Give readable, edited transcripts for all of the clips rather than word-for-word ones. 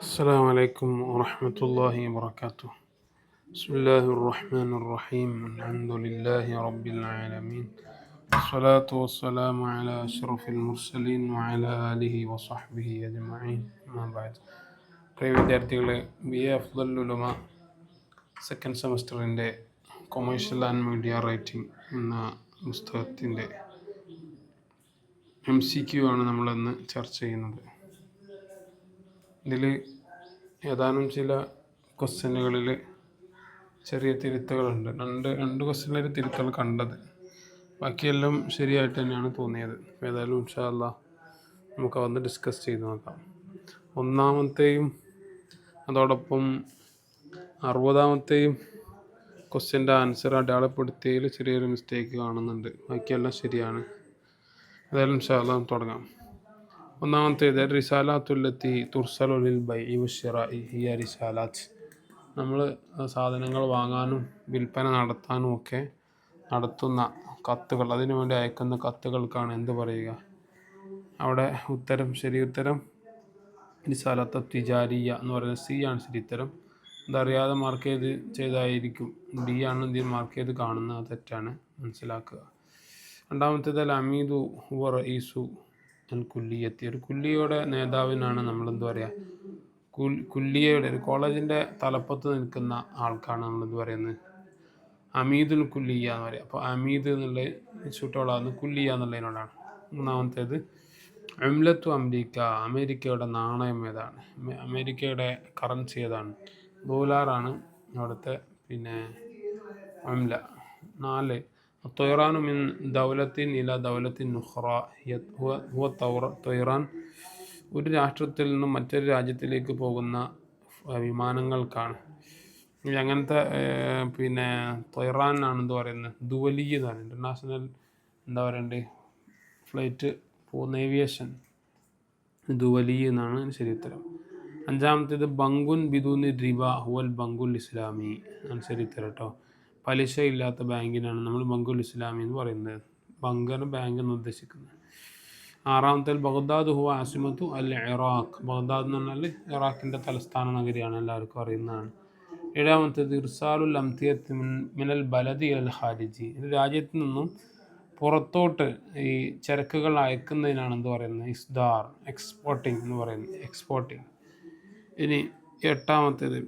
السلام عليكم ورحمة الله وبركاته. بسم الله الرحمن الرحيم. الحمد لله رب العالمين، الصلاة والسلام على أشرف المرسلين وعلى آله وصحبه أجمعين. ما بعد. പ്രിയ വിദ്യാർത്ഥികളെ, B A Afzal Ulama second സെമസ്റ്ററിൻ്റെ കൊമേഴ്ഷ്യൽ ആൻഡ് മീഡിയ റൈറ്റിംഗ് എന്ന പുസ്തകത്തിൻ്റെ MCQ ആണ് നമ്മളിന്ന് ചർച്ച ചെയ്യുന്നത്. ഇതിൽ ഏതാനും ചില ക്വസ്റ്റ്യനുകളിൽ ചെറിയ തിരുത്തുകളുണ്ട്. രണ്ട് ക്വസ്റ്റ്യനിൽ തിരുത്തുകൾ കണ്ടത്, ബാക്കിയെല്ലാം ശരിയായിട്ട് തന്നെയാണ് തോന്നിയത്. ഏതായാലും ഇൻഷാ അല്ലാഹ് നമുക്ക് വന്ന് ഡിസ്കസ് ചെയ്ത് നോക്കാം. ഒന്നാമത്തെയും അതോടൊപ്പം 60-ാമത്തെയും ക്വസ്റ്റ്യൻ്റെ ആൻസർ അടയാളപ്പെടുത്തിയതിൽ ചെറിയൊരു മിസ്റ്റേക്ക് കാണുന്നുണ്ട്. ബാക്കിയെല്ലാം ശരിയാണ്. ഏതായാലും ഇൻഷാ അല്ലാഹ് തുടങ്ങാം. ഒന്നാമത്തേത് റിസാലാത്തുല്ലത്തി തുർസലുൽ ബൈഇ വശിറാഇ ഹിയ റിസാലാത്ത്. നമ്മൾ സാധനങ്ങൾ വാങ്ങാനും വിൽപ്പന നടത്താനും ഒക്കെ നടത്തുന്ന കത്തുകൾ, അതിനുവേണ്ടി അയക്കുന്ന കത്തുകൾക്കാണ് എന്ത് പറയുക? അവിടെ ശരി ഉത്തരം റിസാലത്ത് തിജാരിയ എന്ന് പറയുന്നത് സി ആണ് ശരി ഉത്തരം. അതറിയാതെ മാർക്ക് ചെയ്തായിരിക്കും. ഡി ആണ് എന്തെങ്കിലും മാർക്ക് ചെയ്ത് കാണുന്നത്, തെറ്റാണ്, മനസ്സിലാക്കുക. രണ്ടാമത്തേത് അൽ അമീദു ഹുവ റഈസു അൽ കുല്ലിയത്തി. ഒരു കുല്ലിയുടെ നേതാവിനാണ് നമ്മളെന്ത് പറയുക? കുല്ലിയയുടെ ഒരു കോളേജിൻ്റെ തലപ്പത്ത് നിൽക്കുന്ന ആൾക്കാണ് നമ്മളെന്ത് പറയുന്നത്? അമീദുൽ കുല്ലിയ എന്ന് പറയുക. അപ്പോൾ അമീദ് എന്നുള്ള ഇൻസ്റ്റിറ്റ്യൂട്ടോളാണ്, കുല്ലിയ എന്നുള്ളതിനോടാണ്. മൂന്നാമത്തേത് ഉംലത്തു അമേരിക്ക. അമേരിക്കയുടെ നാണയം ഏതാണ്? അമേരിക്കയുടെ കറൻസി ഏതാണ്? ഡോളറാണ് അവിടുത്തെ ഉംല. 4 ത്വയ്റാനു മിൻ ദൗലത്തിൻ ഇല ദൗലത്തിൻ ഉഖ്റ ഹുവ ത്വയ്റാൻ. ഒരു രാഷ്ട്രത്തിൽ നിന്നും മറ്റൊരു രാജ്യത്തിലേക്ക് പോകുന്ന വിമാനങ്ങൾക്കാണ്. അങ്ങനത്തെ ത്വയ്റാൻ ആണ് എന്ത് പറയുന്നത്? ദുവലി എന്നാണ്, ഇൻ്റർനാഷണൽ എന്താ പറയണ്ടേ, ഫ്ലൈറ്റ് പോകുന്ന ഏവിയേഷൻ ദുവലി എന്നാണ് ശരി ഉത്തരം. അഞ്ചാമത്തേത് ബങ്കുൻ ബിദൂനി റിബ ഹുവൽ ബങ്കുൽ ഇസ്ലാമി ആണ് ശരി ഉത്തരം കേട്ടോ. പലിശ ഇല്ലാത്ത ബാങ്കിനാണ് നമ്മൾ ബങ്കുൽ ഇസ്ലാമി എന്ന് പറയുന്നത്. ബങ്കർ ബാങ്ക് എന്ന് ഉദ്ദേശിക്കുന്നത്. ആറാമത്തെ ബഗ്ദാദ് ഹുവ ആസിമത്തു അൽ ഇറാഖ്. ബഗ്ദാദ് എന്ന് പറഞ്ഞാൽ ഇറാഖിൻ്റെ തലസ്ഥാന നഗരിയാണ്, എല്ലാവർക്കും അറിയുന്നതാണ്. ഏഴാമത്തേത് ഇർസാലുൽ അംതിയത്ത് മിനൽ ബലദി അൽ ഖാരിജി. ഒരു രാജ്യത്ത് നിന്നും പുറത്തോട്ട് ഈ ചരക്കുകൾ അയക്കുന്നതിനാണ് എന്ത് പറയുന്നത്? ഇസ്ദാർ, എക്സ്പോർട്ടിങ് എന്ന് പറയുന്നത്, എക്സ്പോർട്ടിങ്. ഇനി എട്ടാമത്തേത്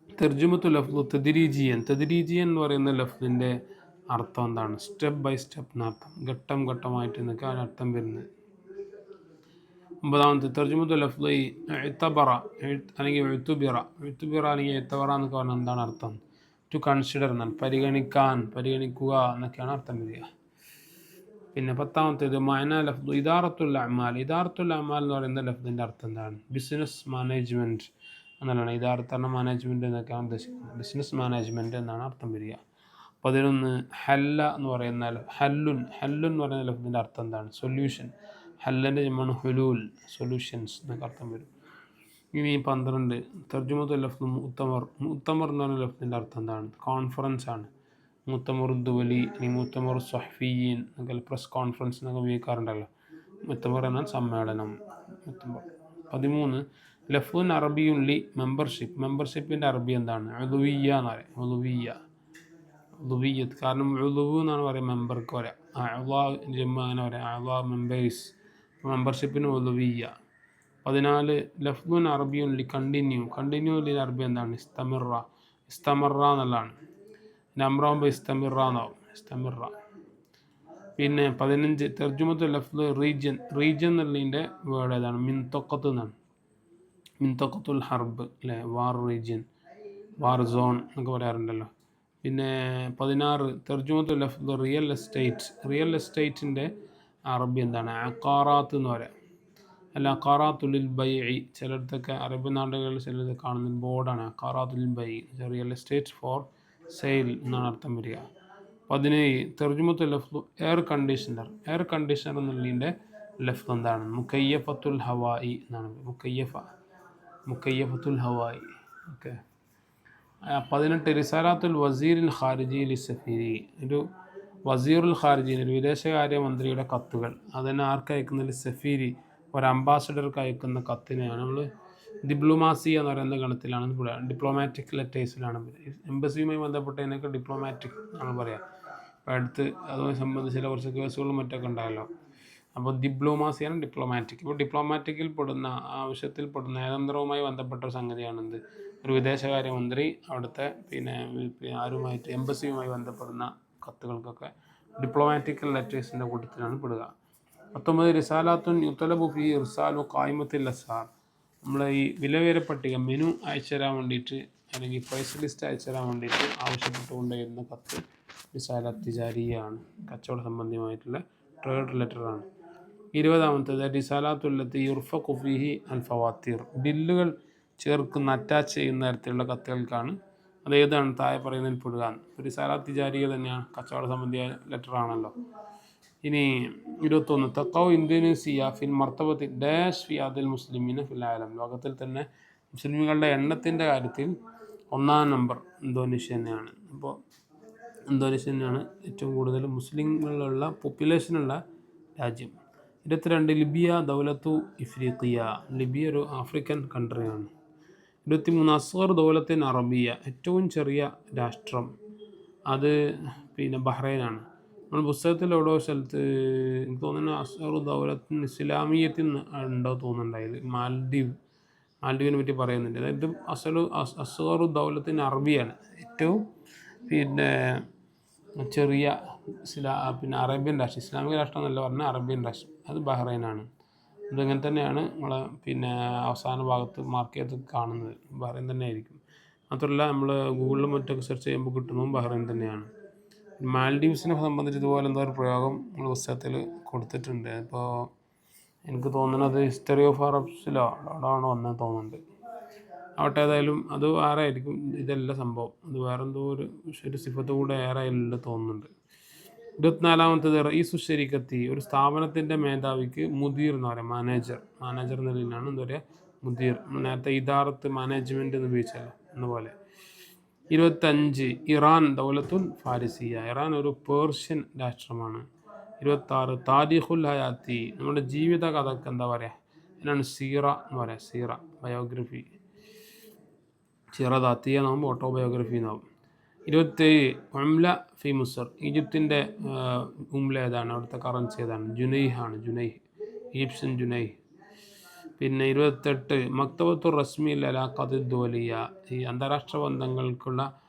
തർജുമത്തു ലഫ്ദ് തദ്രീജിയൻ. തദ്രീജിയൻ എന്ന് പറയുന്ന ലഫ്ദിൻ്റെ അർത്ഥം എന്താണ്? സ്റ്റെപ്പ് ബൈ സ്റ്റെപ്പ് എന്നർത്ഥം, ഘട്ടം ഘട്ടമായിട്ട് എന്നൊക്കെ അതിന് അർത്ഥം വരുന്നത്. ഒമ്പതാമത്തെ തർജുമത്തു ലഫ്ദ് ഇഅ്തബറ അല്ലെങ്കിൽ എഴുത്തുബിറ അല്ലെങ്കിൽ എത്തബറ എന്നൊക്കെ പറഞ്ഞാൽ എന്താണ് അർത്ഥം? ടു കൺസിഡർ എന്നാണ്, പരിഗണിക്കുക എന്നൊക്കെയാണ് അർത്ഥം വരിക. പിന്നെ പത്താമത്തേത് മഅന ലഫ്ദ് ഇദാറത്തുൽ അഅ്മാൽ. ഇദാറത്തുൽ അഅ്മാൽ എന്ന് പറയുന്ന ലഫ്ദിൻ്റെ അർത്ഥം എന്താണ്? ബിസിനസ് മാനേജ്മെൻറ്റ് എന്നാണ്. ഇദാറത്ത് മാനേജ്മെൻറ്റ് എന്നൊക്കെയാണ് ഉദ്ദേശിക്കുന്നത്. ബിസിനസ് മാനേജ്മെൻറ്റ് എന്നാണ് അർത്ഥം വരിക. 11 ഹല്ല എന്ന് പറയുന്ന ഹല്ലുൻ എന്ന് പറയുന്ന ലഫ്ദിൻ്റെ അർത്ഥം എന്താണ്? സൊല്യൂഷൻ. ഹല്ലൻ്റെ ജമാണ് ഹുലൂൽ, സൊല്യൂഷൻസ് എന്നൊക്കെ അർത്ഥം വരും. ഇനി 12 തർജുമത്തു ലഫ്ദ് മുഅ്തമർ എന്ന് പറയുന്ന ലഫ്ദിൻ്റെ അർത്ഥം എന്താണ്? കോൺഫറൻസ് ആണ്. മുഅ്തമറുദ്ദുവലി അല്ലെങ്കിൽ മുഅ്തമറു സ്വഹ്ഫിയീൻ എന്നൊക്കെ പ്രസ് കോൺഫറൻസ് എന്നൊക്കെ ഉപയോഗിക്കാറുണ്ടല്ലോ. മുഅ്തമർ എന്നാൽ സമ്മേളനം, മുഅ്തമർ. 13 ലഫ്ദുൻ അറബിയുൻ ലി മെമ്പർഷിപ്പിൻ്റെ അറബി എന്താണ്? ഉളുവിയ്യ എന്ന് പറയും. ഉളുവിയ്യത്ത്. കാരണം ഉളുവ് എന്നാണ് പറയുക, മെമ്പർക്ക് പറയാം. അങ്ങനെ പറയാം, മെമ്പേഴ്സ്. മെമ്പർഷിപ്പിന് ഉളുവിയ്യ. 14 ലഫ്ദുൻ അറബിയുൻ ലി കണ്ടിന്യൂ ലി അറബി എന്താണ്? ഇസ്തമറ എന്നുള്ളതാണ്. നമ്രാകുമ്പോൾ ഇസ്തമിറ. പിന്നെ 15 തർജുമത്തു ലഫ്ദ് റീജിയൻ എന്നുള്ളതിൻ്റെ വേർഡ് ഏതാണ്? മിൻതഖത്ത് എന്നാണ്. മിൻതഖത്തുൽ ഹർബ് അല്ലേ, വാർ റീജിയൻ, വാർ സോൺ എന്നൊക്കെ പറയാറുണ്ടല്ലോ. പിന്നെ 16 തർജുമത്തു ലഫ്ദ് റിയൽ എസ്റ്റേറ്റിൻ്റെ അറബി എന്താണ്? അഖാറാത്ത് എന്ന് പറയാം. അല്ല, അഖാറാത്തുൽ ബൈഇ. ചിലയിടത്തൊക്കെ അറബ് നാടുകളിൽ ചിലത് കാണുന്ന ബോർഡാണ് അഖാറാത്തുൽ ബൈഇ, റിയൽ എസ്റ്റേറ്റ് ഫോർ സെയിൽ എന്നാണ് അർത്ഥം വരിക. 17 തർജുമത്തു ലഫ്ദ് എയർ കണ്ടീഷണർ എന്നുള്ളതിൻ്റെ ലഫ്ദ് എന്താണ്? മുക്കയ്യഫത്തുൽ ഹവായി എന്നാണ്. മുക്കയ്യഫത്തുൽ ഹവായി. ഓക്കെ. 18 റിസാലാത്തുൽ വസീറിൽ ഖാരിജി ലി സഫീരി. ഒരു വസീറുൽ ഖാരിജി, ഒരു വിദേശകാര്യ മന്ത്രിയുടെ കത്തുകൾ, അതിനെ ആർക്കയക്കുന്നത്? സഫീരി, ഒരു അംബാസഡർക്ക് അയക്കുന്ന കത്തിനെയാണ് നമ്മൾ ഡിപ്ലോമാസി എന്ന് പറയുന്ന ഗണത്തിലാണ് പറയുക. ഡിപ്ലോമാറ്റിക് ലെറ്റേഴ്സിലാണ് എംബസിയുമായി ബന്ധപ്പെട്ടതിനൊക്കെ ഡിപ്ലോമാറ്റിക് ആണ് പറയുക. അപ്പോൾ അടുത്ത് അതുമായി സംബന്ധിച്ചുള്ള കുറച്ച് കേസുകളും മറ്റൊക്കെ ഉണ്ടായല്ലോ. അപ്പോൾ ഡിപ്ലോമാസിയാണ് ഡിപ്ലോമാറ്റിക്. ഇപ്പോൾ ഡിപ്ലോമാറ്റിക്കിൽ പെടുന്ന ആവശ്യത്തിൽ പെടുന്ന നയതന്ത്രവുമായി ബന്ധപ്പെട്ട ഒരു സംഗതിയാണെന്ത്, ഒരു വിദേശകാര്യമന്ത്രി അവിടുത്തെ ആരുമായിട്ട് എംബസിയുമായി ബന്ധപ്പെടുന്ന കത്തുകൾക്കൊക്കെ ഡിപ്ലോമാറ്റിക്കൽ ലെറ്റേഴ്സിൻ്റെ കൂട്ടത്തിലാണ് പെടുക. 19 റിസാലാത്തുൻ യുത്തലബു ഫി ഇർസാലു ഖായിമത്തിൽ അസ്സാർ. നമ്മളെ ഈ വിലവേര പട്ടിക മെനു അയച്ചു തരാൻ വേണ്ടിയിട്ട് അല്ലെങ്കിൽ പ്രൈസ് ലിസ്റ്റ് അയച്ചു തരാൻ വേണ്ടിയിട്ട് ആവശ്യപ്പെട്ടുകൊണ്ടിരുന്ന കത്ത് റിസാലത്ത് തിജാരിയാണ്, കച്ചവട സംബന്ധിയുമായിട്ടുള്ള ട്രേഡ് ലെറ്ററാണ്. 20-ാമത്തേത് റിസാലാത്തുല്ലത്തി യുർഫഖു ഫീഹി അൽ ഫവാത്തിർ. ബില്ലുകൾ ചേർക്കുന്ന അറ്റാച്ച് ചെയ്യുന്ന തരത്തിലുള്ള കത്തുകൾക്കാണ്. അത് ഏതാണ് താഴെ പറയുന്നതിൽ പെടുക. റിസാലാത്ത് തിജാരിയ തന്നെയാണ്, കച്ചവട സംബന്ധിയായ ലെറ്ററാണല്ലോ. ഇനി 21 തഖൗ ഇന്തോനേഷ്യ ഫിൽ മർത്തബത്തി ഡാഷ് ഫി അദിൽ മുസ്ലിമീന ഫിൽ ആലം. ലോകത്തിൽ തന്നെ മുസ്ലിമുകളുടെ എണ്ണത്തിൻ്റെ കാര്യത്തിൽ 1-ാം നമ്പർ ഇന്തോനേഷ്യ തന്നെയാണ്. അപ്പോൾ ഇന്തോനേഷ്യ തന്നെയാണ് ഏറ്റവും കൂടുതൽ മുസ്ലിങ്ങളുള്ള പോപ്പുലേഷനുള്ള രാജ്യം. 22 ലിബിയ ദൗലത്തു ഇഫ്രീഖിയ. ലിബിയ ഒരു ആഫ്രിക്കൻ കൺട്രിയാണ്. 23 അസ്ഗർ ദൗലത്തിൻ അറബിയ. ഏറ്റവും ചെറിയ രാഷ്ട്രം അത് ബഹ്റൈനാണ്. നമ്മൾ പുസ്തകത്തിൽ എവിടോ സ്ഥലത്ത് എനിക്ക് തോന്നുന്നു അസ്ഗർ ദൗലത്തിൻ ഇസ്ലാമിയത്തിൽ ഉണ്ടോ തോന്നുന്നുണ്ടായത്. മാൽഡീവിനെ പറ്റി പറയുന്നുണ്ട്. അതായത് അസ്ഗർ ദൗലത്തിൻ അറബിയാണ്, ഏറ്റവും ചെറിയ അറേബ്യൻ രാഷ്ട്രം. ഇസ്ലാമിക രാഷ്ട്രം എന്നല്ല പറഞ്ഞാൽ അറേബ്യൻ രാഷ്ട്രം, അത് ബഹ്റൈനാണ്. ഇതിങ്ങനെ തന്നെയാണ് നമ്മളെ അവസാന ഭാഗത്ത് മാർക്ക് ചെയ്ത് കാണുന്നത്, ബഹ്റൈൻ തന്നെ ആയിരിക്കും. മാത്രമല്ല നമ്മൾ ഗൂഗിളിലും മറ്റൊക്കെ സെർച്ച് ചെയ്യുമ്പോൾ കിട്ടുന്നതും ബഹ്റൈൻ തന്നെയാണ്. മാൽഡീവ്സിനെ സംബന്ധിച്ച് ഇതുപോലെ എന്തോ ഒരു പ്രയോഗം നമ്മൾ പുസ്തകത്തിൽ കൊടുത്തിട്ടുണ്ട്. അപ്പോൾ എനിക്ക് തോന്നുന്നത് ഹിസ്റ്ററി ഓഫ് അറബ്സിലോ അവിടെയാണ് വന്നത് തോന്നുന്നുണ്ട്. അവിടെ ഏതായാലും അത് വേറെ ആയിരിക്കും, ഇതല്ല സംഭവം, അത് വേറെ എന്തോ ഒരു സിഫത്ത് കൂടെ ഏറെ ആയില്ല തോന്നുന്നുണ്ട്. 24-ാമത്തേത് റഈസു ശരീക്കത്തി. ഒരു സ്ഥാപനത്തിൻ്റെ മേധാവിക്ക് മുദീർ എന്ന് പറയാം, മാനേജർ എന്നതിനാണ് എന്താ പറയുക മുദീർ. നേരത്തെ ഇദാറത്ത് മാനേജ്മെൻറ്റ് എന്ന് ഉപയോഗിച്ചല്ലോ എന്നപോലെ. 25 ഇറാൻ ദൗലത്തുൽ ഫാരിസിയ. ഇറാൻ ഒരു പേർഷ്യൻ രാഷ്ട്രമാണ്. 26 താരിഖുൽ ഹയാത്തി. നമ്മുടെ ജീവിത കഥക്ക് എന്താ പറയുക, അതിനാണ് സീറ എന്ന് പറയാം. സീറ ബയോഗ്രഫി, സീറ ദാത്തിയ എന്നാകുമ്പോൾ ഓട്ടോബയോഗ്രഫി എന്നാകും. 27 ഉംല ഫി മുസർ. ഈജിപ്തിൻ്റെ ഉംല ഏതാണ്, അവിടുത്തെ കറൻസി ഏതാണ്, ജുനൈഹാണ്. ഈജിപ്ഷ്യൻ ജുനൈഹ്. 28 മക്തബത്തു റസ്മി അലാഖാത്ത് ദുവലിയ. ഈ അന്താരാഷ്ട്ര ബന്ധങ്ങൾക്കുള്ള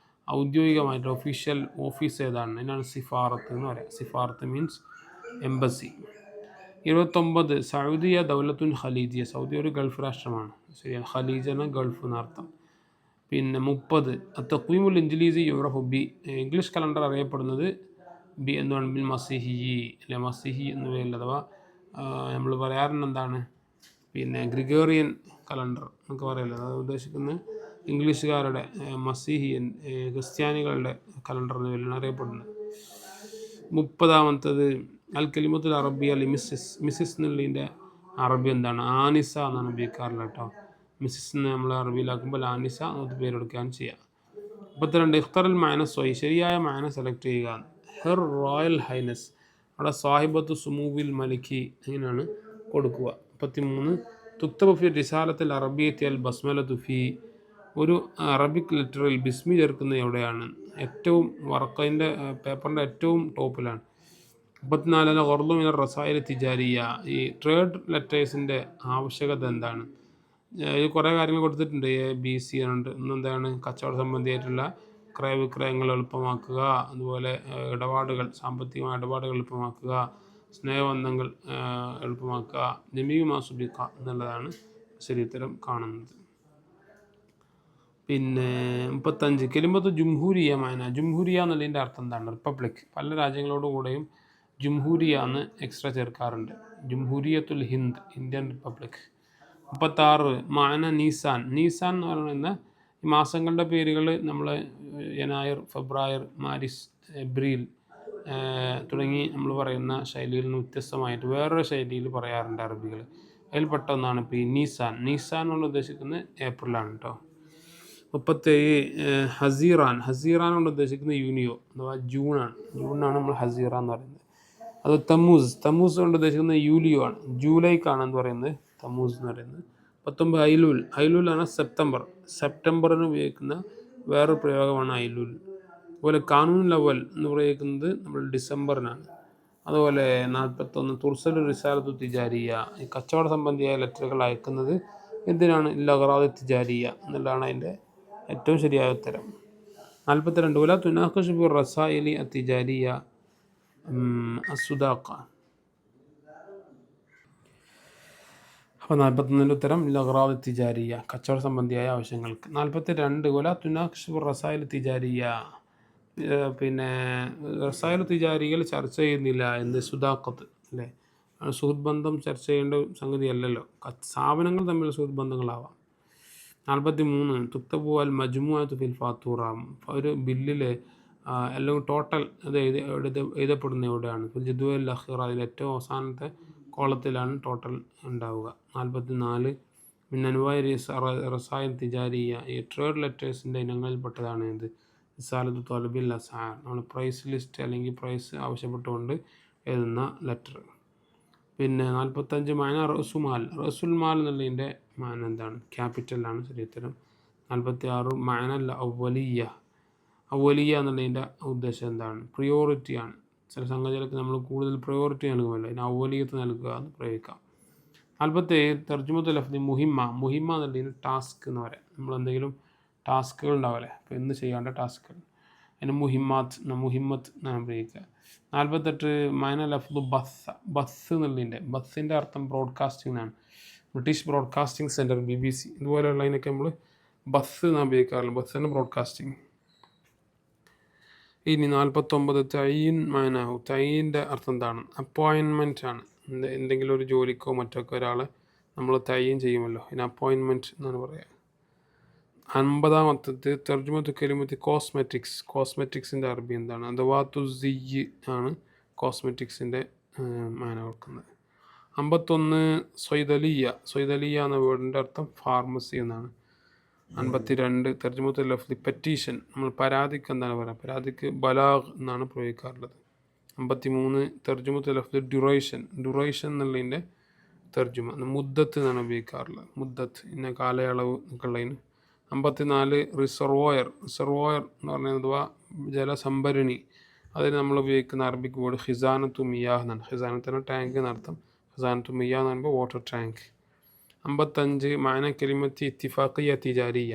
ഔദ്യോഗികമായിട്ട് ഒഫീഷ്യൽ ഓഫീസ് ഏതാണ്, അതിനാണ് സിഫാറത്ത് എന്ന് പറയാം. സിഫാറത്ത് മീൻസ് എംബസി. 29 സൗദിയ ദൗലത്തുൻ ഖലീജിയ. സൗദി ഒരു ഗൾഫ് രാഷ്ട്രമാണ്, ശരിയാണ്. ഖലീജ് എന്ന ഗൾഫ് എന്നർത്ഥം. 30 തഖ്വീമുൽ ഇൻജിലീസി യുറഫു ബി. ഇംഗ്ലീഷ് കലണ്ടർ അറിയപ്പെടുന്നത് ബി എന്താണ്, ബിൽ മസിഹി അല്ലെ, മസിഹി എന്ന് പേരിൽ. അഥവാ നമ്മൾ പറയാറുണ്ട് എന്താണ് ഗ്രിഗോറിയൻ കലണ്ടർ എന്നൊക്കെ പറയല്ലോ. അത് ഉദ്ദേശിക്കുന്നത് ഇംഗ്ലീഷുകാരുടെ മസിഹിയൻ ക്രിസ്ത്യാനികളുടെ കലണ്ടർ എന്ന പേരിലാണ് അറിയപ്പെടുന്നത്. 30-ാമത്തേത് അൽ കലിമത്തുൽ അറബിയ അല്ലെ മിസിസ് എന്നുള്ളതിൻ്റെ അറബി എന്താണ്, ആനിസ എന്നാണ് ഉപയോഗിക്കാറുള്ളത് കേട്ടോ. മിസിസ് നമ്മൾ അറബിയിലാക്കുമ്പോൾ ആനിസ എന്നത് പേരെടുക്കുകയാണ് ചെയ്യുക. 32 ഇഖ്തറൽ മാനസ്. ശരിയായ മാന സെലക്ട് ചെയ്യുക. ഹെർ റോയൽ ഹൈനസ്, അവിടെ സാഹിബത്ത് സുമൂവിൽ മലിക്കി ഇങ്ങനെയാണ് കൊടുക്കുക. 33 തുക്തബ ഫി റിസാലത്തിൽ അറബിയത്തി അൽ ബസ്മലത്തു ഫി. ഒരു അറബിക് ലെറ്ററിൽ ബിസ്മി ചേർക്കുന്നത് എവിടെയാണ്, ഏറ്റവും വർക്കതിൻ്റെ പേപ്പറിൻ്റെ ഏറ്റവും ടോപ്പിലാണ്. 34 ഖർദു മിനർ റസായിൽ തിജാരിയ. ഈ ട്രേഡ് ലെറ്റേഴ്സിൻ്റെ ആവശ്യകത എന്താണ്, കുറേ കാര്യങ്ങൾ കൊടുത്തിട്ടുണ്ട്. ABC ഉണ്ട്. ഇന്നെന്താണ് കച്ചവട സംബന്ധിയായിട്ടുള്ള ക്രയവിക്രയങ്ങൾ എളുപ്പമാക്കുക, അതുപോലെ ഇടപാടുകൾ, സാമ്പത്തികമായ ഇടപാടുകൾ എളുപ്പമാക്കുക, സ്നേഹബന്ധങ്ങൾ എളുപ്പമാക്കുക, ജമീഉ മാ സുബിഖ എന്നുള്ളതാണ് ശരിയുത്തരം കാണുന്നത്. 35 കലിമത്ത് ജുംഹൂരിയ മാന. ജുംഹൂരിയ എന്നുള്ളതിൻ്റെ അർത്ഥം എന്താണ്, റിപ്പബ്ലിക്. പല രാജ്യങ്ങളോട് കൂടെയും ജുംഹൂരിയ എന്ന് എക്സ്ട്രാ ചേർക്കാറുണ്ട്. ജുംഹൂരിയത്തുൽ ഹിന്ദ്, ഇന്ത്യൻ റിപ്പബ്ലിക്. 36 മാന നീസാൻ. നീസാൻ എന്ന് പറയുന്ന ഈ മാസങ്ങളുടെ പേരുകൾ നമ്മൾ യനായർ, ഫെബ്രുവരി, മാർച്ച്, ഏപ്രിൽ തുടങ്ങി നമ്മൾ പറയുന്ന ശൈലിയിൽ നിന്ന് വ്യത്യസ്തമായിട്ട് വേറൊരു ശൈലിയിൽ പറയാറുണ്ട് അറബികൾ. അതിൽപ്പെട്ട ഒന്നാണ് ഇപ്പോൾ ഈ നീസാൻ. നീസാൻ എന്നുള്ള ഉദ്ദേശിക്കുന്നത് ഏപ്രിലാണ് കേട്ടോ. 37 ഹസീറാൻ. ഹസീറാൻ കൊണ്ട് ഉദ്ദേശിക്കുന്നത് യൂണിയോ അഥവാ ജൂണാണ്. ജൂണാണ് നമ്മൾ ഹസീറ എന്ന് പറയുന്നത്. അത് തമ്മൂസ്. തമ്മൂസ് കൊണ്ട് ഉദ്ദേശിക്കുന്നത് യൂലിയോ ആണ്, ജൂലൈക്കാണ് എന്ന് പറയുന്നത് തമ്മൂസ് എന്ന് പറയുന്നത്. 19 ഐലൂൽ. ഐലൂലാണ് സെപ്റ്റംബർ. സെപ്റ്റംബറിന് ഉപയോഗിക്കുന്ന വേറൊരു പ്രയോഗമാണ് ഐലൂൽ. അതുപോലെ കാനൂൻ ലവൽ എന്ന് പറയുന്നത് നമ്മൾ ഡിസംബറിനാണ്. അതുപോലെ 41 തുർസലു റിസാലത്തു തിജാരിയ, ഈ കച്ചവട സംബന്ധിയായ ലെറ്ററുകൾ അയക്കുന്നത് എന്തിനാണ്? ലഗറാദ് തിജാരിയ എന്നുള്ളതാണ് അതിൻ്റെ ഏറ്റവും ശരിയായ ഉത്തരം. 42 വല തുനാഖിഷ് ബി റസായിലി തിജാരിയ അസുദാഖ. അപ്പോൾ 41 ഉത്തരം ലഗറാദ് തിജാരിയ, കച്ചവട സംബന്ധിയായ ആവശ്യങ്ങൾക്ക്. 42 വല തുനാഖിഷ് ബി റസായിൽ തിജാരിയ, പിന്നെ റസായിൽ തിജാരികൾ ചർച്ച ചെയ്യുന്നില്ല എന്ത്? സുദാഖത്ത് അല്ലേ, സുഹൃത്ത് ബന്ധം ചർച്ച ചെയ്യേണ്ട സംഗതി അല്ലല്ലോ, സ്ഥാപനങ്ങൾ തമ്മിൽ സുഹൃത്ത് ബന്ധങ്ങളാവാം. 43 തുക്തബു അൽ മജ്മുഅത്തു ഫിൽ ഫാത്തൂറ, ഒരു ബില്ലിൽ എല്ലാം ടോട്ടൽ അത് എഴുതപ്പെടുന്ന എവിടെയാണ്? ഫിൽ ജദ്വൽ അഖീറ, അതിൽ ഏറ്റവും അവസാനത്തെ കോളത്തിലാണ് ടോട്ടൽ ഉണ്ടാവുക. 44 മിന്നൻവായി റസായിൽ തിജാരിയ, ഈ ട്രേഡ് ലെറ്റേഴ്സിൻ്റെ ഇനങ്ങളിൽപ്പെട്ടതാണ് ഇത് റിസാലത്തു ത്വലബിൽ അസ്ആർ, നമ്മൾ പ്രൈസ് ലിസ്റ്റ് അല്ലെങ്കിൽ പ്രൈസ് ആവശ്യപ്പെട്ടുകൊണ്ട് എഴുതുന്ന ലെറ്റർ. പിന്നെ 45 മാന റസുമാൽ. റസുൽ മാൽ എന്നുള്ളതിൻ്റെ മാന എന്താണ്? ക്യാപിറ്റലാണ് ശരിയുത്തരം. 46 മാന അവലിയ. അവലിയ എന്നുള്ളതിൻ്റെ ഉദ്ദേശം എന്താണ്? പ്രിയോറിറ്റിയാണ്. ചില സംഗതികൾക്ക് നമ്മൾ കൂടുതൽ പ്രയോറിറ്റി നൽകുമല്ലോ, അതിന് അവലിയത്ത് നൽകുക എന്ന് പ്രയോഗിക്കാം. 47 തർജുമത്തുൽ ലഫ്ദി മുഹിമ്മ. മുഹിമ്മ എന്നുള്ളതിന് ടാസ്ക് എന്ന് പറയാം. നമ്മളെന്തെങ്കിലും ടാസ്കുകൾ ഉണ്ടാവില്ലേ, അപ്പോൾ ഇന്ന് ചെയ്യേണ്ട ടാസ്കുകൾ, അതിന് മുഹിമ്മത്ത് എന്നാണ് പ്രയോഗിക്കുക. 48 മൈന ലഫ്ദു ബസ്. ബസ് എന്നുള്ളതിൻ്റെ, ബസ്സിൻ്റെ അർത്ഥം ബ്രോഡ്കാസ്റ്റിംഗ് എന്നാണ്. ബ്രിട്ടീഷ് ബ്രോഡ്കാസ്റ്റിംഗ് സെൻറ്റർ BBC ഇതുപോലെയുള്ളതിനൊക്കെ നമ്മൾ ബസ് എന്നാണ് ഉപയോഗിക്കാറുള്ളൂ, ബസ്സിൻ്റെ ബ്രോഡ്കാസ്റ്റിംഗ്. ഇനി 49 തയ്യീൻ മൈനാഹു. തയ്യീൻ്റെ അർത്ഥം എന്താണ്? അപ്പോയിൻമെൻ്റ് ആണ്. എന്തെങ്കിലും ഒരു ജോലിക്കോ മറ്റൊക്കെ ഒരാളെ നമ്മൾ തയ്യീൻ ചെയ്യുമല്ലോ, ഇതിന് അപ്പോയിൻമെൻറ്റ് എന്നാണ് പറയുക. 50 തർജുമത്തു കലിമത്തി കോസ്മെറ്റിക്സ്. കോസ്മെറ്റിക്സിൻ്റെ അറബി എന്താണ്? അദവാത്തു സിയ്യ് ആണ് കോസ്മെറ്റിക്സിൻ്റെ മാന കൊടുക്കുന്നത്. 51 സ്വൈദലിയ. സ്വൈദലിയ എന്ന വേർഡിൻ്റെ അർത്ഥം ഫാർമസി എന്നാണ്. 52 തർജുമത്തുൽ ലഫ്ദി പെറ്റീഷൻ. നമ്മൾ പരാതിക്ക് എന്താണ് പറയുക? പരാതിക്ക് ബലാഗ് എന്നാണ് പ്രയോഗിക്കാറുള്ളത്. 53 തർജുമത്തുൽ ലഫ്ദി ഡ്യൂറേഷൻ. ഡ്യൂറേഷൻ എന്നുള്ളതിൻ്റെ തർജുമ മുദ്ദത്ത് എന്നാണ് ഉപയോഗിക്കാറുള്ളത്. മുദ്ദത്ത് ഇന്ന കാലയളവ് എന്നൊക്കെയുള്ളതിന്. 54 റിസർവോയർ. റിസർവോയർ എന്ന് പറഞ്ഞാൽ അഥവാ ജലസംഭരണി, അതിന് നമ്മൾ ഉപയോഗിക്കുന്ന അറബിക് വേർഡ് ഖിസാനത്തു മിയാഹ് എന്നാണ്. ഖിസാനത്തിന് ടാങ്ക് എന്നർത്ഥം. ഖിസാനത്തു മിയാഹ് എന്ന് പറയുമ്പോൾ വാട്ടർ ടാങ്ക്. 55 മാന കലിമത്തി ഇത്തിഫാഖിയ തിജാരിയ,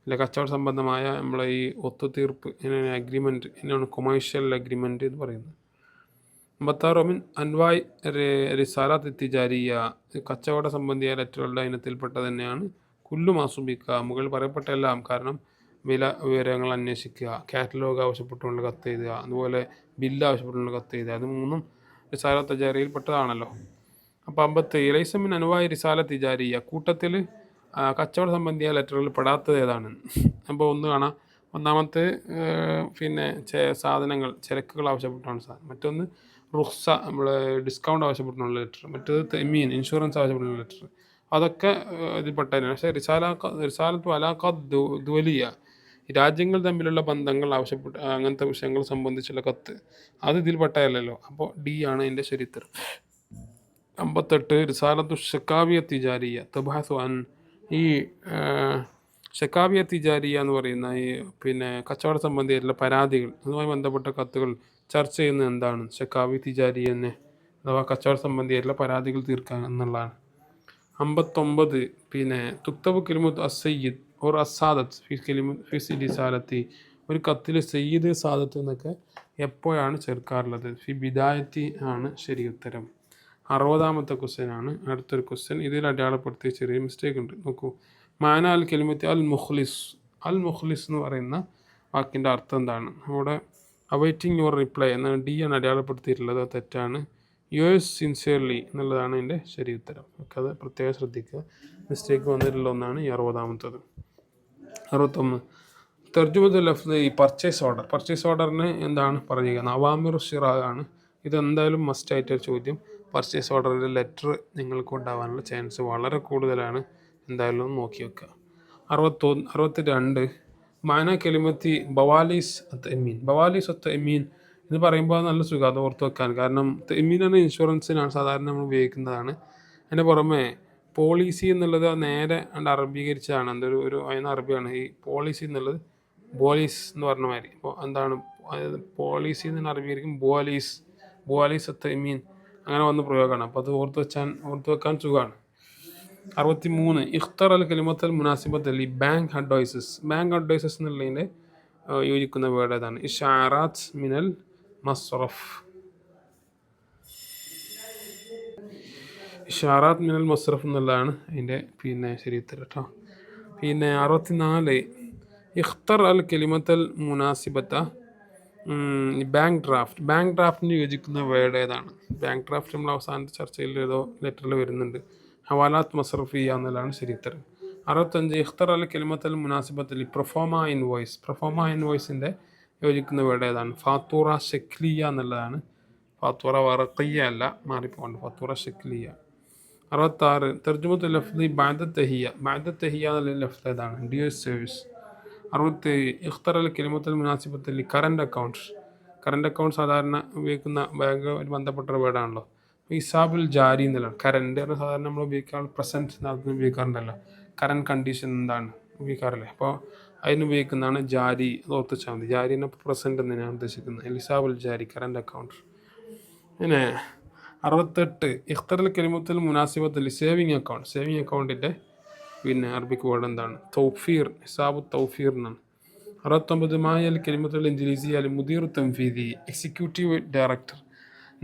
അല്ലെ കച്ചവട സംബന്ധമായ നമ്മളെ ഈ ഒത്തുതീർപ്പ്, ഇതിനാണ് അഗ്രിമെൻറ്റ്, ഇതിനാണ് കൊമേഴ്ഷ്യൽ അഗ്രിമെൻറ്റ് എന്ന് പറയുന്നത്. 56 മിൻ അൻവായ് റിസാലത്ത് തിജാരിയ, കച്ചവട സംബന്ധിയായ ലെറ്ററുകളുടെ ഇനത്തിൽപ്പെട്ട തന്നെയാണ് കുല്ലു മാസുബിക്ക, മുകളിൽ പറയപ്പെട്ട എല്ലാം. കാരണം വില വിവരങ്ങൾ അന്വേഷിക്കുക, കാറ്റലോഗ് ആവശ്യപ്പെട്ടുകൊണ്ട് കത്ത് എഴുതുക, അതുപോലെ ബില്ല് ആവശ്യപ്പെട്ടുകൊണ്ട് കത്ത് എഴുതുക, അത് മൂന്നും റിസാലത്ത് തിജാരിയയിൽ പെട്ടതാണല്ലോ. അപ്പോൾ 57 ലൈസമിൻ അനുവായി റിസാലത്ത് തിജാരിയ, കൂട്ടത്തിൽ കച്ചവട സംബന്ധിയായ ലെറ്ററുകൾ പെടാത്തത് ഏതാണ്? അപ്പോൾ ഒന്ന് കാണാം. ഒന്നാമത്തെ പിന്നെ സാധനങ്ങൾ, ചരക്കുകൾ ആവശ്യപ്പെട്ടാണ് സാധനം. മറ്റൊന്ന് റുഖ്സ, നമ്മൾ ഡിസ്കൗണ്ട് ആവശ്യപ്പെട്ടുള്ള ലെറ്റർ. മറ്റേത് തെമീൻ, ഇൻഷുറൻസ് ആവശ്യപ്പെട്ടുള്ള ലെറ്റർ. അതൊക്കെ ഇതിൽപ്പെട്ടതിനാണ്. പക്ഷേ റിസാലത്തു അലാഖ ദുവലിയ, രാജ്യങ്ങൾ തമ്മിലുള്ള ബന്ധങ്ങൾ ആവശ്യപ്പെട്ട് അങ്ങനത്തെ വിഷയങ്ങൾ സംബന്ധിച്ചുള്ള കത്ത്, അത് ഇതിൽപ്പെട്ടതല്ലല്ലോ. അപ്പോൾ D ആണ് എൻ്റെ ശരിയുത്തരം. 58 റിസാലത്തു ഷക്കാവിയ തിജാരിയ തബഹസു അൻ. ഈ ഷക്കാവിയ തിജാരിയ എന്ന് പറയുന്ന ഈ പിന്നെ കച്ചവട സംബന്ധിയായിട്ടുള്ള പരാതികൾ, അതുമായി ബന്ധപ്പെട്ട കത്തുകൾ ചർച്ച ചെയ്യുന്നത് എന്താണ്? ഷക്കാവി തിജാരിയ തന്നെ, അഥവാ കച്ചവട സംബന്ധിയായിട്ടുള്ള പരാതികൾ തീർക്കുക എന്നുള്ളതാണ്. 59 പിന്നെ തുക്തബു കലിമത്ത് അസയ്യിദ് ഓർ അസാദത്ത് ഫി റിസാലത്തി, ഒരു കത്തിൽ സയ്യിദ് സാദത്ത് എന്നൊക്കെ എപ്പോഴാണ് ചേർക്കാറുള്ളത്? ഫി ബിദായത്തി ആണ് ശരിയുത്തരം. 60ാമത്തെ ക്വസ്റ്റ്യൻ ആണ് അടുത്തൊരു ക്വസ്റ്റ്യൻ. ഇതിൽ അടയാളപ്പെടുത്തിയ ചെറിയ മിസ്റ്റേക്ക് ഉണ്ട്, നോക്കൂ. മാന അൽ കലിമത്തി അൽ മുഖ്ലിസ്. അൽ മുഖ്ലിസ് എന്ന് പറയുന്ന വാക്കിൻ്റെ അർത്ഥം എന്താണ്? അവിടെ അവൈറ്റിംഗ് യുവർ റിപ്ലൈ എന്നാണ് D ആണ് അടയാളപ്പെടുത്തിയിട്ടുള്ളത്, അത് തെറ്റാണ്. യുവേഴ്സ് സിൻസിയർലി എന്നുള്ളതാണ് എൻ്റെ ശരി ഉത്തരം. ഒക്കെ അത് പ്രത്യേകം ശ്രദ്ധിക്കുക, മിസ്റ്റേക്ക് വന്നിട്ടുള്ള ഒന്നാണ് ഈ 60ാമത്തത്. 61 തർജുമത്തുൽ ലഫ്ദ് ഈ പർച്ചേസ് ഓർഡർ. പർച്ചേസ് ഓർഡറിന് എന്താണ് പറയുക? നവാമിർ ഷിറാഖ് ആണ്. ഇതെന്തായാലും മസ്റ്റായിട്ടൊരു ചോദ്യം. പർച്ചേസ് ഓർഡറിൻ്റെ ലെറ്റർ നിങ്ങൾക്ക് ഉണ്ടാവാനുള്ള ചാൻസ് വളരെ കൂടുതലാണ്, എന്തായാലും നോക്കി വെക്കുക. 62 മാന കലിമത്തി ബവാലീസ് അത്ത് എമീൻ. ബവാലീസ് അത്ത് എമീൻ ഇത് പറയുമ്പോൾ നല്ല സുഖം അത് ഓർത്ത് വെക്കാൻ. കാരണം തെമീൻ എന്ന ഇൻഷുറൻസിനാണ് സാധാരണ നമ്മൾ ഉപയോഗിക്കുന്നതാണ്. അതിൻ്റെ പുറമെ പോളിസി എന്നുള്ളത് നേരെ അറബീകരിച്ചതാണ്. എന്തൊരു അതിന് അറബിയാണ് ഈ പോളിസി എന്നുള്ളത്. ബോലീസ് എന്ന് പറഞ്ഞ മാതിരി. അപ്പോൾ എന്താണ് പോളിസി എന്ന് അറബിയായിരിക്കും ബോലീസ് തെമീൻ അങ്ങനെ വന്ന പ്രയോഗമാണ്. അപ്പോൾ അത് ഓർത്ത് വെക്കാൻ സുഖമാണ്. 63 ഇഖ്തർ അൽ കലിമത്തൽ മുനാസിബത്ത് അലി ബാങ്ക് അഡ്വൈസസ് എന്നുള്ളതിൻ്റെ യോജിക്കുന്ന വേർഡ് ഏതാണ്? ഇഷാറാത്ത് മിനൽ മസ്റഫ്. ഇഷാറാത്ത് മിനൽ മസ്റഫ് എന്നുള്ളതാണ് അതിൻ്റെ ശരിയുത്തരം കേട്ടോ. 64 ഇഖ്തർ അൽ കലിമത്തൽ മുനാസിബത്ത ബാങ്ക് ഡ്രാഫ്റ്റിന് യോജിക്കുന്ന വേർഡ് ഏതാണ്? ബാങ്ക് ഡ്രാഫ്റ്റ് നമ്മൾ അവസാനത്തെ ചർച്ചയിൽ ഏതോ ലെറ്ററിൽ വരുന്നുണ്ട്. ഹവാലാത്ത് മസ്റഫിയ എന്നുള്ളതാണ് ശരിയുത്തരം. 65 ഇഖ്തർ അൽ കലിമത്തൽ മുനാസിബത്തൽ പ്രൊഫോമ ഇൻവോയ്സിൻ്റെ യോജിക്കുന്ന വേർഡ് ഏതാണ്? ഫാത്തൂറ ഷെക്ലിയ എന്നുള്ളതാണ്. ഫാത്തൂറ വറഖിയ അല്ല, മാറിപ്പോണ്ട്. ഫാത്തൂറ ഷെക്ലിയ. 66 തർജുമത്തുൽ ലഫ്ദി ബഅദ തഹിയ എന്നുള്ള ലഫ്ദ് ഏതാണ്? Dear service. 67 ഇഖ്തർ അൽ കലിമത്തുൽ മുനാസിബത്തൽ കറണ്ട് അക്കൗണ്ട് സാധാരണ ഉപയോഗിക്കുന്ന ബാങ്കുമായി ബന്ധപ്പെട്ട വേർഡാണല്ലോ. ഹിസാബുൽ ജാരി എന്നുള്ളതാണ്. കറണ്ട് സാധാരണ നമ്മൾ ഉപയോഗിക്കാറ് പ്രസൻറ്റ് ഉപയോഗിക്കാറുണ്ടല്ലോ. കറണ്ട് കണ്ടീഷൻ എന്താണ് ഉപയോഗിക്കാറില്ലേ? അപ്പോൾ അതിന് ഉപയോഗിക്കുന്നതാണ് ജാരി. അത് ഓർത്ത് വെച്ചാൽ മതി. ജാരി എന്ന പ്രസൻറ്റ് എന്നാണ് ഉദ്ദേശിക്കുന്നത്. ഹിസാബുൽ ജാരി കറണ്ട് അക്കൗണ്ട്. പിന്നെ 68 ഇഖ്തറൽ കലിമത്തുൽ മുനാസിബത്തുൽ സേവിങ് അക്കൗണ്ടിൻ്റെ അറബിക് വേർഡ് എന്താണ്? തൗഫീർ. ഹിസാബു തൗഫീർ എന്നാണ്. 69 മായൽ കലിമത്തുൽ ഇൻജിലീസി അൽ മുദീർ തൻഫീദി എക്സിക്യൂട്ടീവ് ഡയറക്ടർ.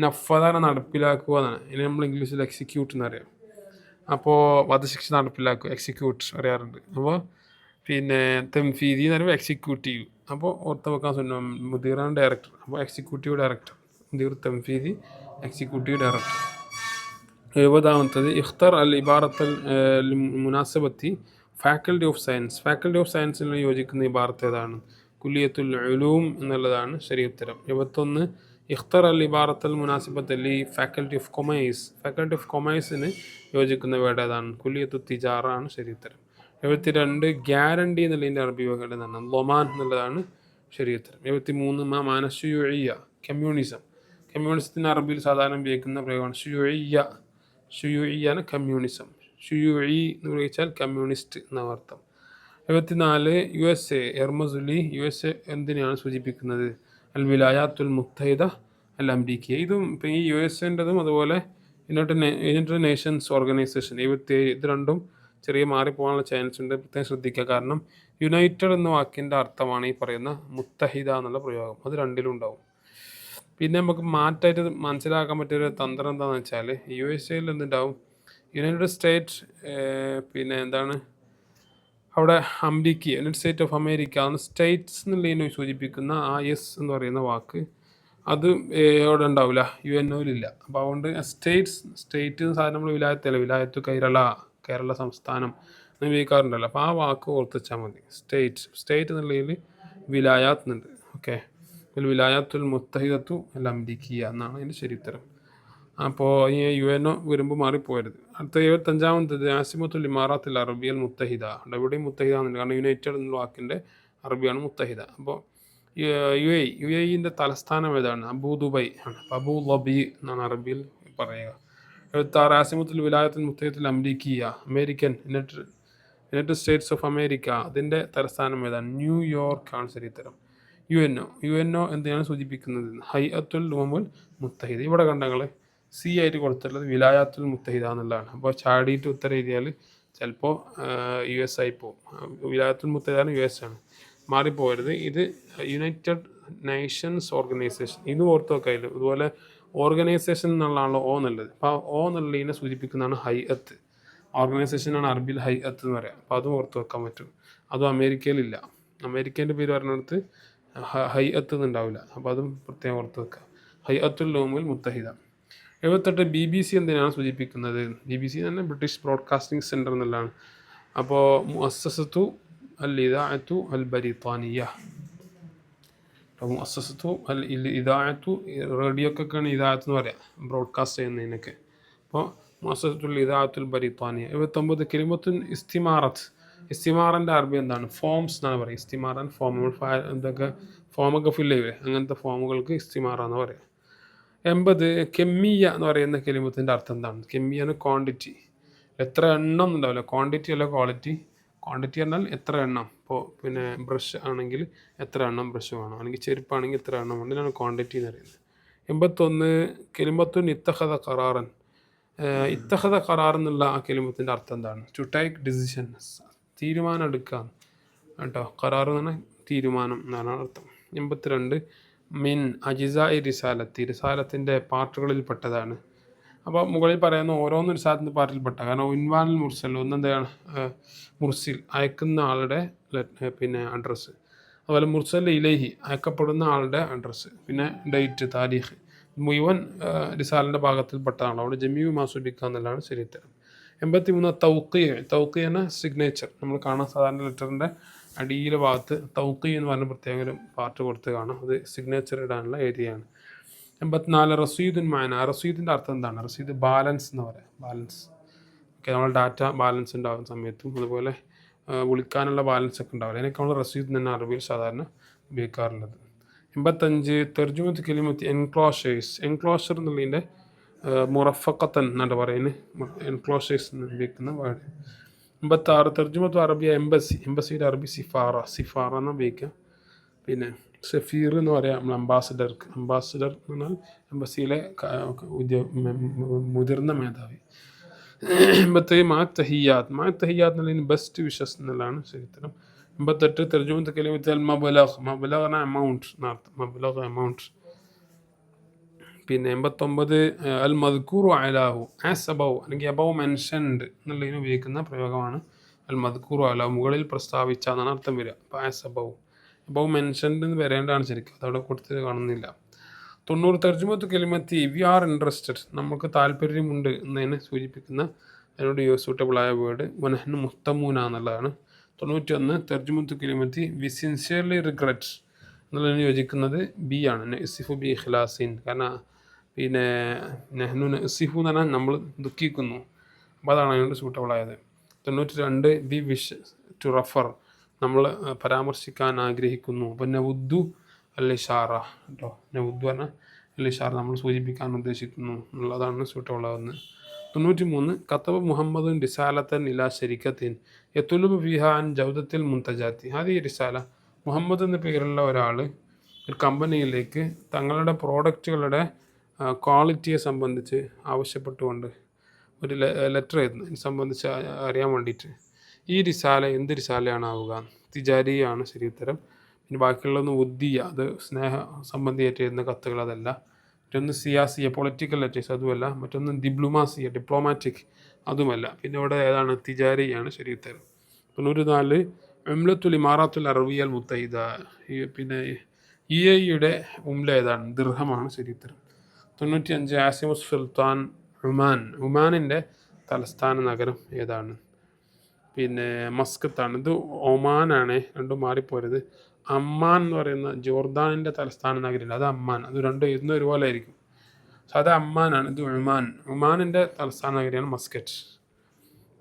നഫദാന നടപ്പിലാക്കുക എന്നാണ്. ഇനി നമ്മൾ ഇംഗ്ലീഷിൽ എക്സിക്യൂട്ട് എന്നറിയാം. അപ്പോൾ വധശിക്ഷ നടപ്പിലാക്കുക എക്സിക്യൂട്ട് അറിയാറുണ്ട്. അപ്പോൾ തൻഫീദി എന്ന് പറയുമ്പോൾ എക്സിക്യൂട്ടീവ്. അപ്പോൾ ഓർത്ത് വെക്കാൻ സുന്നം മുദീറാണ് ഡയറക്ടർ. അപ്പോൾ എക്സിക്യൂട്ടീവ് ഡയറക്ടർ മുദീർ തൻഫീദി എക്സിക്യൂട്ടീവ് ഡയറക്ടർ. 70 ഇഖ്തർ അൽ ഇബാറത്തൽ മുനാസബത്തി ഫാക്കൽറ്റി ഓഫ് സയൻസിൽ യോജിക്കുന്ന ഇബാറത്ത് ഏതാണ്? കുല്ലിയത്തുൽ ഉലൂം എന്നുള്ളതാണ് ശരിയുത്തരം. 71 ഇഖ്തർ അൽ ഇബാറത്തൽ മുനാസിബത്ത് അലി ഫാക്കൽറ്റി ഓഫ് കൊമേഴ്സിന് യോജിക്കുന്ന വേർഡ് ഏതാണ്? കുല്ലിയത്തു തിജാറ ആണ് ശരിയുത്തരം. 72 ഗ്യാരണ്ടി എന്നുള്ളതിൻ്റെ അറബി വേർഡ് എന്താണ്? ലൊമാൻ എന്നുള്ളതാണ് ശരിയുത്തരം. 73 മാനശുയുഇയ്യ കമ്മ്യൂണിസത്തിന് അറബിയിൽ സാധാരണ ഉപയോഗിക്കുന്ന പ്രയോഗമാണ് ഷുയുഇയ്യാണ് കമ്മ്യൂണിസം. ഷുയുഇ എന്ന് ഉപയോഗിച്ചാൽ കമ്മ്യൂണിസ്റ്റ് എന്നാണ് അർത്ഥം. 74 USA എർമസുലി എന്തിനെയാണ് സൂചിപ്പിക്കുന്നത്? അൽ വിലായാത്തുൽ മുത്തഹിദ അൽ അമേരിക്ക. ഇതും ഇപ്പം ഈ USAൻ്റെതും അതുപോലെ യുണൈറ്റഡ് നേഷൻസ് ഓർഗനൈസേഷൻ 77 ഇത് രണ്ടും ചെറിയ മാറിപ്പോകാനുള്ള ചാൻസ് ഉണ്ട്. പ്രത്യേകം ശ്രദ്ധിക്കുക. കാരണം യുണൈറ്റഡ് എന്ന വാക്കിൻ്റെ അർത്ഥമാണ് ഈ പറയുന്ന മുത്തഹിദ എന്നുള്ള പ്രയോഗം. അത് രണ്ടിലും ഉണ്ടാവും. പിന്നെ നമുക്ക് മാറ്റായിട്ട് മനസ്സിലാക്കാൻ പറ്റിയൊരു തന്ത്രം എന്താണെന്ന് വെച്ചാൽ USA എന്തുണ്ടാവും? യുണൈറ്റഡ് സ്റ്റേറ്റ് എന്താണ് അവിടെ America United state of America അന്ന് സ്റ്റേറ്റ്സ് എന്നുള്ളതിനെ സൂചിപ്പിക്കുന്ന ആ എസ് എന്ന് പറയുന്ന വാക്ക് അത് അവിടെ ഉണ്ടാവില്ല, UNOയിലില്ല. അപ്പോൾ അതുകൊണ്ട് സ്റ്റേറ്റ് സാധാരണ നമ്മൾ വിലായത്ത് കേരള സംസ്ഥാനം എന്ന് ഉപയോഗിക്കാറുണ്ടല്ലോ. അപ്പോൾ ആ വാക്ക് ഓർത്ത് വെച്ചാൽ മതി. സ്റ്റേറ്റ് എന്നുള്ളതിൽ വിലായാത്ത് എന്നുണ്ട്. ഓക്കെ, വിലായാത്തുൽ മുത്തഹിദത്തു അൽ അമേരിക്കിയ എന്നാണ് അതിൻ്റെ ശരിയുത്തരം. അപ്പോൾ ഈ UNO വരുമ്പോൾ മാറിപ്പോയരുത്. അടുത്ത 75 ആസിമത്തുൽ ഇമാറാത്തുൽ അറബിയൽ മുത്തഹിദ. എവിടെയും മുത്തഹിദ എന്നുണ്ട്. കാരണം യുണൈറ്റഡ് എന്നുള്ള വാക്കിൻ്റെ അറബിയാണ് മുത്തഹിദ. അപ്പോൾ UAEൻ്റെ തലസ്ഥാനം ഏതാണ്? അബൂദുബൈ ആണ്. അബൂ ലബി എന്നാണ് അറബിയിൽ പറയുക. 76 ആസിമത്തുൽ വിലായത്തുൽ മുത്തഹിദത്തുൽ അമേരിക്കിയ യുണൈറ്റഡ് സ്റ്റേറ്റ്സ് ഓഫ് അമേരിക്ക അതിൻ്റെ തലസ്ഥാനം ഏതാണ്? ന്യൂയോർക്ക് ആണ് ശരിയുത്തരം. UNO എന്തിനാണ് സൂചിപ്പിക്കുന്നത്? ഹൈഅത്തുൽ ഉമമുൽ മുത്തഹിദ. ഇവിടെ കണ്ടങ്ങൾ C ആയിട്ട് കൊടുത്തിട്ടുള്ളത് വിലായാത്തുൽ മുത്തഹിദ എന്നുള്ളതാണ്. അപ്പോൾ ചാടിയിട്ട് ഉത്തരം എഴുതിയാൽ ചിലപ്പോൾ US ആയി പോകും. വിലായാത്തുൽ മുത്തഹിദാണ് US ആണ്, മാറിപ്പോകരുത്. ഇത് യുണൈറ്റഡ് നേഷൻസ് ഓർഗനൈസേഷൻ. ഇത് ഓർത്ത് വെക്കാതില്ല. അതുപോലെ ഓർഗനൈസേഷൻ എന്നുള്ളതാണല്ലോ O എന്നുള്ളത്. അപ്പോൾ O എന്നുള്ളതിനെ സൂചിപ്പിക്കുന്നതാണ് ഹൈഅത്ത്. ഓർഗനൈസേഷനാണ് അറബിയിൽ ഹൈഅത്ത് എന്ന് പറയാം. അപ്പോൾ അതും ഓർത്ത് വെക്കാൻ പറ്റും. അതും അമേരിക്കയിലില്ല. അമേരിക്കേൻ്റെ പേര് പറഞ്ഞിടത്ത് ഹൈഅത്ത് എന്നുണ്ടാവില്ല. അപ്പോൾ അതും പ്രത്യേകം ഓർത്ത് വെക്കുക. ഹൈഅത്തുൽ ഉമമുൽ മുത്തഹിദ. 78 BBC എന്തിനാണ് സൂചിപ്പിക്കുന്നത്? BBC തന്നെ ബ്രിട്ടീഷ് ബ്രോഡ്കാസ്റ്റിംഗ് സെൻറ്റർ എന്നുള്ളതാണ്. അപ്പോൾ മുഅസ്സസത്തു അൽ ഇദാഅത്തു അൽ ബരിത്താനിയ. മുഅസ്സസത്തു അൽ ഇദാഅത്തു റേഡിയോക്കൊക്കെയാണ് ഇദാഅത്ത് എന്ന് പറയാം, ബ്രോഡ്കാസ്റ്റ് ചെയ്യുന്നതിനൊക്കെ. അപ്പോൾ മുഅസ്സസത്തുൽ ഇദാഅത്തുൽ ബരിത്താനിയ. 79 കലിമത്തുൻ ഇസ്തിമാറിൻ്റെ അറബി എന്താണ്? ഫോംസ് എന്നാണ് പറയുക. ഇസ്തിമാറൻ ഫോം, നമ്മൾ എന്തൊക്കെ ഫോമൊക്കെ ഫില്ല് ചെയ്യൂലേ, അങ്ങനത്തെ ഫോമുകൾക്ക് ഇസ്തിമാറാന്ന് പറയാം. 80 കെമ്മിയ എന്ന് പറയുന്ന കെലിമത്തിൻ്റെ അർത്ഥം എന്താണ്? കെമ്മിയാണ് ക്വാണ്ടിറ്റി, എത്ര എണ്ണം എന്നുണ്ടാവില്ല, ക്വാണ്ടിറ്റി അല്ല ക്വാളിറ്റി. ക്വാണ്ടിറ്റി പറഞ്ഞാൽ എത്ര എണ്ണം. ഇപ്പോൾ പിന്നെ ബ്രഷ് ആണെങ്കിൽ എത്ര എണ്ണം ബ്രഷ് വേണം, അല്ലെങ്കിൽ ചെരുപ്പാണെങ്കിൽ എത്ര എണ്ണം വേണം, ഇതിനാണ് ക്വാണ്ടിറ്റി എന്ന് പറയുന്നത്. 81 കെലിമത്തുൻ ഇത്തഹദ ഖറാറൻ. ഇത്തഹദ ഖറാർ എന്നുള്ള ആ കെലിമത്തിൻ്റെ അർത്ഥം എന്താണ്? ടു ടേക്ക് ഡിസിഷൻസ്, തീരുമാനം എടുക്കുക കേട്ടോ. ഖറാർ എന്ന് പറഞ്ഞാൽ തീരുമാനം എന്നാണ് അർത്ഥം. 82 മിൻ അജിസായി റിസാലത്തി, റിസാലത്തിൻ്റെ പാർട്ടുകളിൽപ്പെട്ടതാണ്. അപ്പോൾ മുകളിൽ പറയുന്ന ഓരോന്നും റിസാലത്തിൻ്റെ പാർട്ടിൽപ്പെട്ട, കാരണം ഉൻവാനിൽ മുർസൽ ഒന്നെന്താണ്? മുർസിൽ അയക്കുന്ന ആളുടെ പിന്നെ അഡ്രസ്സ്, അതുപോലെ മുർസൽ ഇലൈഹി അയക്കപ്പെടുന്ന ആളുടെ അഡ്രസ്സ്, പിന്നെ ഡേറ്റ്, താരീഖ്, മുഴുവൻ റിസാലിൻ്റെ ഭാഗത്തിൽപ്പെട്ടതാണ്. അവിടെ ജമീഉ മാസുബിക്ക എന്നുള്ളതാണ് ശരിത്തരം. 83 തൗഖി എന്ന സിഗ്നേച്ചർ, നമ്മൾ കാണാൻ സാധാരണ ലെറ്ററിൻ്റെ അടിയിലെ ഭാഗത്ത് തൗഖി എന്ന് പറഞ്ഞ പ്രത്യേക ഒരു പാർട്ട് കൊടുത്ത് കാണാം, അത് സിഗ്നേച്ചർ ഇടാനുള്ള ഏരിയയാണ്. 84 റസീദുൻ മാന, റസീദിൻ്റെ അർത്ഥം എന്താണ്? റസീദ് ബാലൻസ് എന്ന് പറയാം, ബാലൻസ്. ഓക്കെ, നമ്മൾ ഡാറ്റ ബാലൻസ് ഉണ്ടാകുന്ന സമയത്തും അതുപോലെ വിളിക്കാനുള്ള ബാലൻസ് ഒക്കെ ഉണ്ടാവില്ല, അതിനൊക്കെ നമ്മൾ റസീദ് തന്നെ അറബിയിൽ സാധാരണ ഉപയോഗിക്കാറുള്ളത്. 85 തെർജുമത്ത് കലിമത്ത് എൻക്ലോഷേഴ്സ്, എൻക്ലോഷർ എന്നുള്ളതിൻ്റെ മുറഫക്കത്തൻ എന്നാണ് പറയുന്നത്, എൻക്ലോഷേഴ്സ് എന്ന് ഉപയോഗിക്കുന്ന വേർഡ്. 86 തെർജുമത്ത് അറബിയ എംബസി, എംബസിയുടെ അറബി സിഫാറ, സിഫാറ എന്ന് ഉപയോഗിക്കുക. പിന്നെ സഫീർ എന്ന് പറയാം നമ്മൾ അംബാസിഡർക്ക്, അംബാസിഡർ എന്ന് പറഞ്ഞാൽ എംബസിയിലെ മുതിർന്ന മേധാവി. 87 മാത്തഹിയാത്ത്, മാത്തഹിയാത്ത് എന്നുള്ളതിന് ബെസ്റ്റ് വിഷസ് എന്നുള്ളതാണ് ശരിത്തരം. 88 തെർജുമത്ത് കലിമത്ത് അൽ മബ്ലഗ്, മബ്ലഗ് എന്ന എമൗണ്ട് എന്നർത്ഥം, മബ്ലഗ് എമൗണ്ട്. പിന്നെ 89 അൽ മദ്കൂറു അലാഹു, ആസ് അബൗ അല്ലെങ്കിൽ അബൗ മെൻഷൻഡ് എന്നുള്ളതിന് ഉപയോഗിക്കുന്ന പ്രയോഗമാണ് അൽ മദ്കൂറു അലാഹു, മുകളിൽ പ്രസ്താവിച്ച എന്നാണ് അർത്ഥം വരിക. അപ്പോൾ ആസ് അബൗ മെൻഷൻഡ് എന്ന് വരേണ്ടതാണ് ശരിക്കും, അതവിടെ കൊടുത്ത് കാണുന്നില്ല. 90 തർജുമത്ത് കലിമത്തി വി ആർ ഇൻട്രസ്റ്റഡ്, നമുക്ക് താല്പര്യമുണ്ട് എന്നതിനെ സൂചിപ്പിക്കുന്ന അതിനോട് സൂട്ടബിളായ വേർഡ് വനഹ്നു മുസ്തമൂന എന്നുള്ളതാണ്. 91 തർജുമത്ത് കലിമത്തി വി സിൻസിയർലി റിഗ്രറ്റ് എന്നുള്ളതിന് യോജിക്കുന്നത് ബി ആണ്, നസിഫു ബി ഇഖ്ലാസിൻ. കാരണം പിന്നെ നെഹ്നു നസിഫു എന്ന് പറഞ്ഞാൽ നമ്മൾ ദുഃഖിക്കുന്നു, അപ്പോൾ അതാണ് അതിനോട് സൂട്ടബിളായത്. 92 ബി വിഷ് ടു റഫർ, നമ്മൾ പരാമർശിക്കാൻ ആഗ്രഹിക്കുന്നു. അപ്പോൾ നവുദ്ദു അൽ ഇഷാറ കേട്ടോ, നവുദ്ദു പറഞ്ഞാൽ അൽ ഇഷാറ, നമ്മൾ സൂചിപ്പിക്കാൻ ഉദ്ദേശിക്കുന്നു എന്നുള്ളതാണ് സൂട്ടബിളാകുന്നത്. 93 കത്തബ മുഹമ്മദുൻ റിസാലത്തൻ ഇലാ ശരിക്കത്തിൻ യത്തുലുബ് ഫിഹാൻ ജൗദത്തിൽ മുന്തജാത്തി. അത് ഈ റിസാല, മുഹമ്മദ് എന്ന പേരുള്ള ഒരാൾ ഒരു കമ്പനിയിലേക്ക് തങ്ങളുടെ പ്രോഡക്റ്റുകളുടെ ക്വാളിറ്റിയെ സംബന്ധിച്ച് ആവശ്യപ്പെട്ടുകൊണ്ട് ഒരു ലെറ്റർ എഴുതുന്നു, ഇതിനെ സംബന്ധിച്ച് അറിയാൻ വേണ്ടിയിട്ട്. ഈ റിസാല എന്ത് റിസാലയാണ് ആവുക? തിജാരിയാണ് ശരിയുത്തരം. പിന്നെ ബാക്കിയുള്ളതൊന്ന് ഉദ്ദിയ, അത് സ്നേഹ സംബന്ധിയായിട്ട് എഴുതുന്ന കത്തുകൾ, അതല്ല. മറ്റൊന്ന് സിയാസിയ, പൊളിറ്റിക്കൽ ലെറ്റേഴ്സ്, അതുമല്ല. മറ്റൊന്ന് ഡിപ്ലോമാസിയ, ഡിപ്ലോമാറ്റിക്, അതുമല്ല. പിന്നെ ഇവിടെ ഏതാണ്? തിജാരിയാണ് ശരിയുത്തരം. 94 ഉംലത്തുൽ ഇമാറാത്തുൽ അറബിയൽ മുത്തഹിദ, പിന്നെ UAE ഉംല ഏതാണ്? ദിർഹമാണ് ശരിയുത്തരം. 95 ആസിമുസ് സുൽത്താൻ ഉമാൻ, ഉമാനിൻ്റെ തലസ്ഥാന നഗരം ഏതാണ്? പിന്നെ മസ്കത്താണ്. ഇത് ഒമാനാണ്, രണ്ടും മാറിപ്പോരുത്. അമ്മാൻ എന്ന് പറയുന്ന ജോർദാനിൻ്റെ തലസ്ഥാന നഗരമില്ല, അത് അമ്മാൻ, അത് രണ്ടും ഇന്നും ഒരുപോലെ ആയിരിക്കും. അത് അമ്മാനാണ്, ഇത് ഉമാൻ, ഉമാനിൻ്റെ തലസ്ഥാന നഗരിയാണ് മസ്കറ്റ്.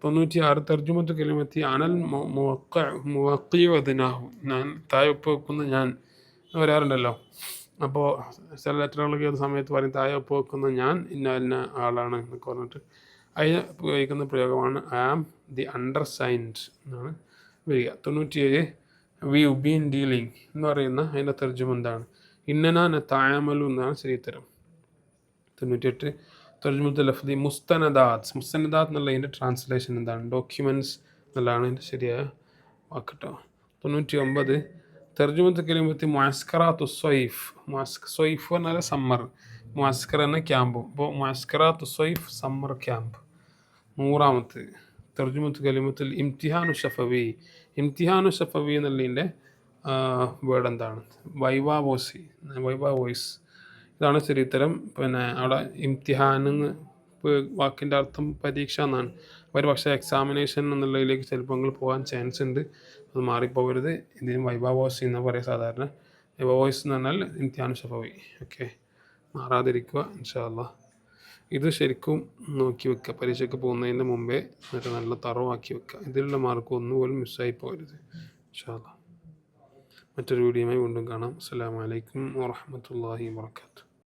96 തർജുമത്ത് കലിമത്തി അനൽ മുവക്കിവദിനാഹു, ഞാൻ താഴെ ഒപ്പ് വെക്കുന്ന ഞാൻ വരാറുണ്ടല്ലോ. അപ്പോൾ ചില ലെറ്ററുകളൊക്കെ ഏത് സമയത്ത് പറയും താഴെ ഒപ്പ് വെക്കുന്ന ഞാൻ ഇന്ന ആളാണ് എന്നൊക്കെ പറഞ്ഞിട്ട് അതിന് ഉപയോഗിക്കുന്ന പ്രയോഗമാണ് ഐ ആം ദി അണ്ടർസൈൻഡ് എന്നാണ് വരിക. 97 വി ബീൻ ഡീലിംഗ് എന്ന് പറയുന്ന അതിൻ്റെ തർജ്ജമ എന്താണ്? ഇന്നന തായമലു എന്നാണ് ശരിത്തരം. 98 തർജ്ജമത്തുൽ ലഫ്ദി മുസ്തനദാത്ത്, മുസ്തനദാത്ത് എന്നുള്ളതിൻ്റെ ട്രാൻസ്ലേഷൻ എന്താണ്? ഡോക്യുമെൻറ്റ്സ് എന്നുള്ളതാണ് അതിൻ്റെ ശരിയായ വാക്കട്ടോ. 99 തർജ്ജമത്ത് കലിമത്തി മുഅസ്കറാത്തു സ്വൈഫ്, സ്വൈഫ് പറഞ്ഞാൽ സമ്മർ, മുഅസ്കർ എന്ന ക്യാമ്പ്, അപ്പോൾ മുഅസ്കറാത്തു സ്വൈഫ് സമ്മർ ക്യാമ്പ്. 100 തർജ്ജമത്ത് കലിമത്തുൽ ഇംതിഹാനു ഷഫവി, ഇംതിഹാനു ഷഫവി എന്നുള്ളതിൻ്റെ വേർഡ് എന്താണ്? വൈവ വോയിസ്, ഇതാണ് ശരിത്തരം. പിന്നെ അവിടെ ഇംതിഹാനെന്ന് വാക്കിൻ്റെ അർത്ഥം പരീക്ഷ എന്നാണ്. ഒരു പക്ഷേ എക്സാമിനേഷൻ എന്നുള്ളതിലേക്ക് ചിലപ്പോൾ പോകാൻ ചാൻസ് ഉണ്ട്, അത് മാറിപ്പോകരുത്. ഇതിന് വൈവ വോയിസ് എന്ന് പറയാം സാധാരണ. വൈവ വോയിസ് എന്ന് പറഞ്ഞാൽ ഇംതിഹാനു ഷഫവി. ഓക്കെ, മാറാതിരിക്കുക ഇൻഷാ അല്ലാഹ്. ഇത് ശരിക്കും നോക്കി വെക്കുക, പരീക്ഷയ്ക്ക് പോകുന്നതിന് മുമ്പേ എന്നിട്ട് നല്ല തറവാക്കി വെക്കുക. ഇതിലുള്ള മാർക്ക് ഒന്നുപോലും മിസ്സായി പോകരുത്. ഇൻഷാ അല്ലാഹ് മറ്റൊരു വീഡിയോയുമായി വീണ്ടും കാണാം. അസ്സലാമു അലൈക്കും വറഹ്മത്തുള്ളാഹി വബറകാതുഹു.